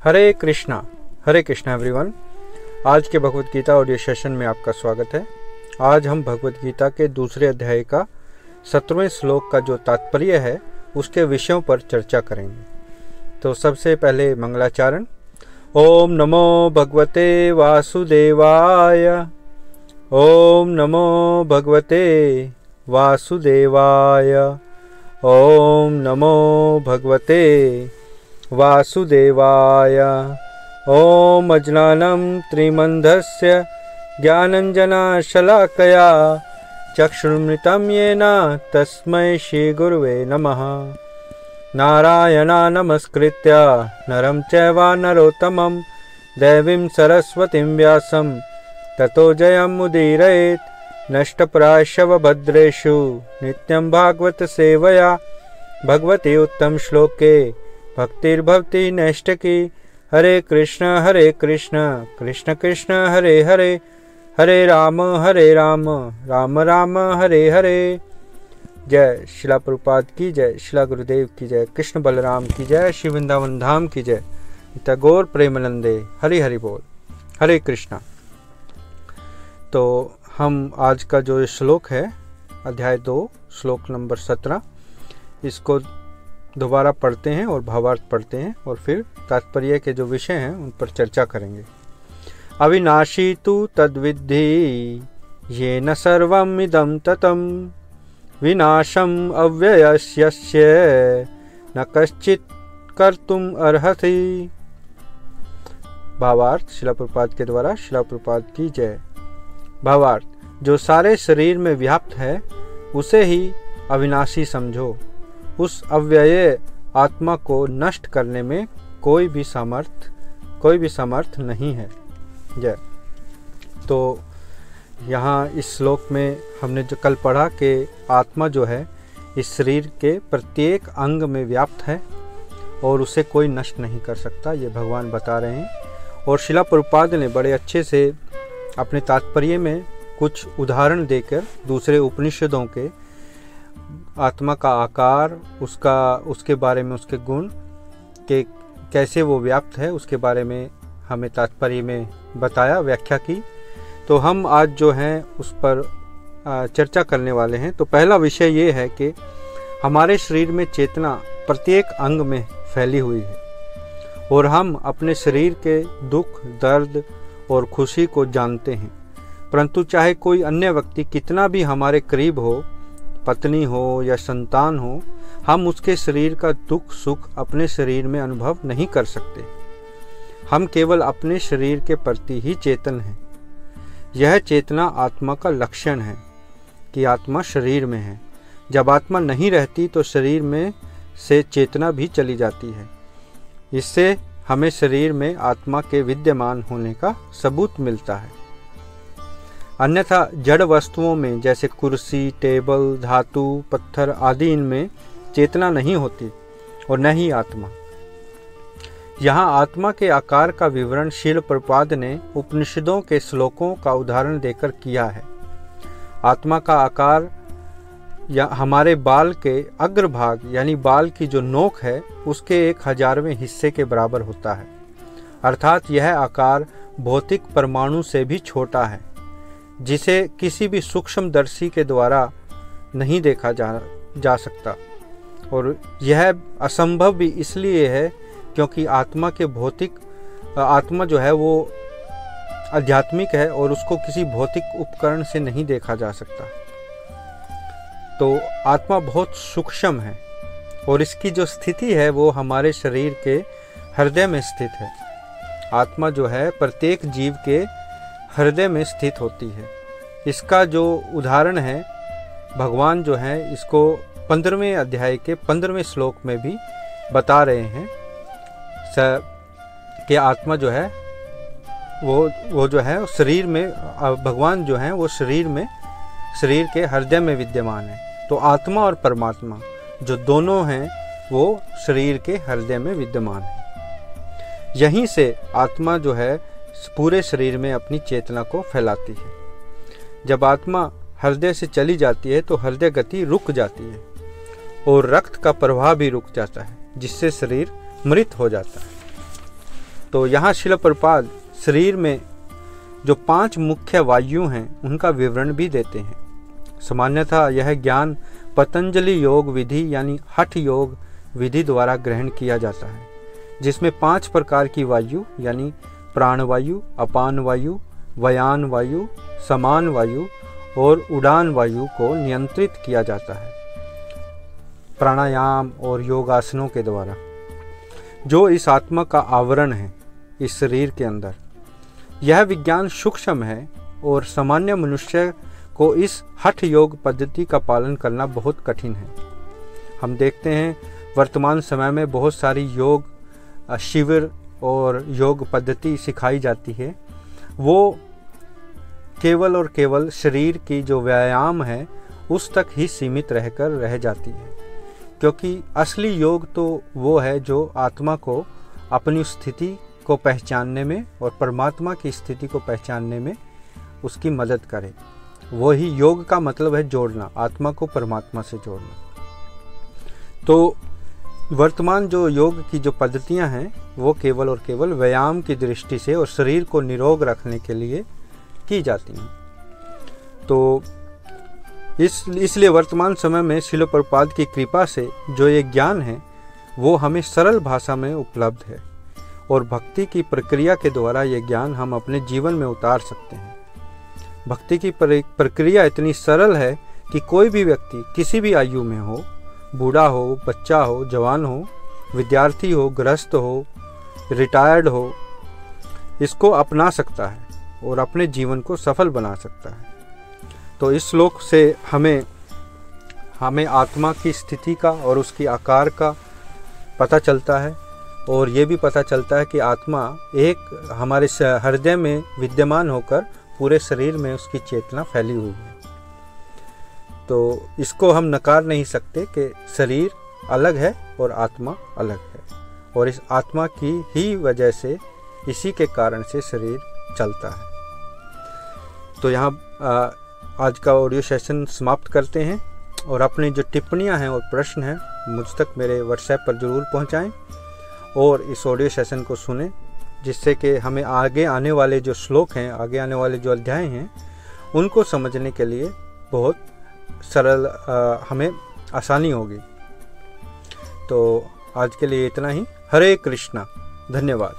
हरे Krishna everyone. आज के Bhagavad Gita audio session में आपका स्वागत है। आज हम भगवत गीता के दूसरे अध्याय का 17वें श्लोक का जो तात्पर्य है उसके विषयों पर चर्चा करेंगे। तो सबसे पहले मंगलाचरण। ओम नमो भगवते वासुदेवाय। ओम नमो भगवते वासुदेवाय। ओम नमो भगवते वासुदेवाय। ओम अज्ञानं त्रिमन्धस्य ज्ञानञ्जनशलाकया चक्षुरुन्मिलितं येन तस्मै श्रीगुरुवे नमः। नारायणं नमस्कृत्य नरं चैव नरोत्तमं देवीं सरस्वतीं व्यासं ततो जयमुदीरयेत्। नष्टप्रायश्च भद्रेषु नित्यं भागवत सेवया भगवती उत्तम श्लोके भक्तिर्भवति नैष्ठिकी। हरे कृष्ण कृष्ण कृष्ण हरे हरे, हरे राम राम राम हरे हरे। जय शिला प्रभुपाद की जय, शिला गुरुदेव की जय, कृष्ण बलराम की जय, श्री वृंदावन धाम की जय। टैगोर प्रेमानंदे हरि हरि बोल। हरे कृष्णा। तो हम आज का जो श्लोक है अध्याय 2 श्लोक नंबर 17, इसको दोबारा पढ़ते हैं और भावार्थ पढ़ते हैं और फिर तात्पर्य के जो विषय हैं उन पर चर्चा करेंगे। अविनाशी तु तद्विद्धि येन सर्वम् इदं ततं विनाशम् अव्ययस्य न कश्चित् कर्तुम् अर्हति। भावार्थ शिला प्रभुपाद के द्वारा, शिला प्रभुपाद की जय। भावार्थ, जो सारे शरीर में व्याप्त है उसे ही अविनाशी समझो। उस अव्यय आत्मा को नष्ट करने में कोई भी समर्थ नहीं है। जय। तो यहाँ इस श्लोक में हमने जो कल पढ़ा कि आत्मा जो है इस शरीर के प्रत्येक अंग में व्याप्त है और उसे कोई नष्ट नहीं कर सकता, ये भगवान बता रहे हैं। और शिला प्रभुपाद ने बड़े अच्छे से अपने तात्पर्य में कुछ उदाहरण देकर दूसरे उपनिषदों के आत्मा का आकार, उसके बारे में, उसके गुण के कैसे वो व्याप्त है उसके बारे में हमें तात्पर्य में बताया, व्याख्या की। तो हम आज जो हैं उस पर चर्चा करने वाले हैं। तो पहला विषय ये है कि हमारे शरीर में चेतना प्रत्येक अंग में फैली हुई है और हम अपने शरीर के दुख, दर्द और खुशी को जानते हैं। परंतु चाहे कोई अन्य व्यक्ति कितना भी हमारे करीब हो, पत्नी हो या संतान हो, हम उसके शरीर का दुख सुख अपने शरीर में अनुभव नहीं कर सकते। हम केवल अपने शरीर के प्रति ही चेतन हैं। यह चेतना आत्मा का लक्षण है कि आत्मा शरीर में है। जब आत्मा नहीं रहती तो शरीर में से चेतना भी चली जाती है। इससे हमें शरीर में आत्मा के विद्यमान होने का सबूत मिलता है। अन्यथा जड़ वस्तुओं में जैसे कुर्सी, टेबल, धातु, पत्थर आदि इनमें चेतना नहीं होती और न ही आत्मा। यहाँ आत्मा के आकार का विवरण शील प्रभुपाद ने उपनिषदों के श्लोकों का उदाहरण देकर किया है। आत्मा का आकार या हमारे बाल के अग्रभाग यानी बाल की जो नोक है उसके 1,000वें हिस्से के बराबर होता है। अर्थात यह आकार भौतिक परमाणु से भी छोटा है, जिसे किसी भी सूक्ष्मदर्शी के द्वारा नहीं देखा जा सकता। और यह असंभव भी इसलिए है क्योंकि आत्मा जो है वो आध्यात्मिक है और उसको किसी भौतिक उपकरण से नहीं देखा जा सकता। तो आत्मा बहुत सूक्ष्म है और इसकी जो स्थिति है वो हमारे शरीर के हृदय में स्थित है। आत्मा जो है प्रत्येक जीव के हृदय में स्थित होती है। इसका जो उदाहरण है भगवान जो है इसको 15वें अध्याय के 15वें श्लोक में भी बता रहे हैं कि आत्मा जो है वो जो है शरीर में, भगवान जो है वो शरीर के हृदय में विद्यमान है। तो आत्मा और परमात्मा जो दोनों हैं वो शरीर के हृदय में विद्यमान है। यहीं से आत्मा जो है पूरे शरीर में अपनी चेतना को फैलाती है। जब आत्मा हृदय से चली जाती है तो हृदय गति रुक जाती है और रक्त का प्रवाह भी रुक जाता है, जिससे शरीर मृत हो जाता है। तो यहाँ शिला प्रपाद शरीर में जो 5 मुख्य वायु हैं उनका विवरण भी देते हैं। सामान्यतः यह ज्ञान पतंजलि योग विधि यानी हठ योग विधि द्वारा ग्रहण किया जाता है, जिसमें 5 प्रकार की वायु यानी प्राण वायु, अपान वायु, व्यान वायु, समान वायु और उड़ान वायु को नियंत्रित किया जाता है प्राणायाम और योगासनों के द्वारा, जो इस आत्मा का आवरण है इस शरीर के अंदर। यह विज्ञान सूक्ष्म है और सामान्य मनुष्य को इस हठ योग पद्धति का पालन करना बहुत कठिन है। हम देखते हैं वर्तमान समय में बहुत सारी योग शिविर और योग पद्धति सिखाई जाती है, वो केवल और केवल शरीर की जो व्यायाम है उस तक ही सीमित रहकर रह जाती है, क्योंकि असली योग तो वो है जो आत्मा को अपनी स्थिति को पहचानने में और परमात्मा की स्थिति को पहचानने में उसकी मदद करे। वही योग का मतलब है जोड़ना, आत्मा को परमात्मा से जोड़ना। तो वर्तमान जो योग की जो पद्धतियां हैं वो केवल और केवल व्यायाम की दृष्टि से और शरीर को निरोग रखने के लिए की जाती हैं। तो इसलिए वर्तमान समय में शिला प्रपाद की कृपा से जो ये ज्ञान है वो हमें सरल भाषा में उपलब्ध है और भक्ति की प्रक्रिया के द्वारा ये ज्ञान हम अपने जीवन में उतार सकते हैं। भक्ति की प्रक्रिया इतनी सरल है कि कोई भी व्यक्ति किसी भी आयु में हो, बूढ़ा हो, बच्चा हो, जवान हो, विद्यार्थी हो, गृहस्थ हो, रिटायर्ड हो, इसको अपना सकता है और अपने जीवन को सफल बना सकता है। तो इस श्लोक से हमें आत्मा की स्थिति का और उसकी आकार का पता चलता है और ये भी पता चलता है कि आत्मा एक हमारे हृदय में विद्यमान होकर पूरे शरीर में उसकी चेतना फैली हुई है। तो इसको हम नकार नहीं सकते कि शरीर अलग है और आत्मा अलग है, और इस आत्मा की ही वजह से, इसी के कारण से शरीर चलता है। तो यहाँ आज का ऑडियो सेशन समाप्त करते हैं और अपनी जो टिप्पणियाँ हैं और प्रश्न हैं मुझ तक मेरे व्हाट्सएप पर ज़रूर पहुँचाएँ और इस ऑडियो सेशन को सुनें, जिससे कि हमें आगे आने वाले जो श्लोक हैं, आगे आने वाले जो अध्याय हैं, उनको समझने के लिए बहुत सरल हमें आसानी होगी। तो आज के लिए इतना ही। हरे कृष्णा। धन्यवाद।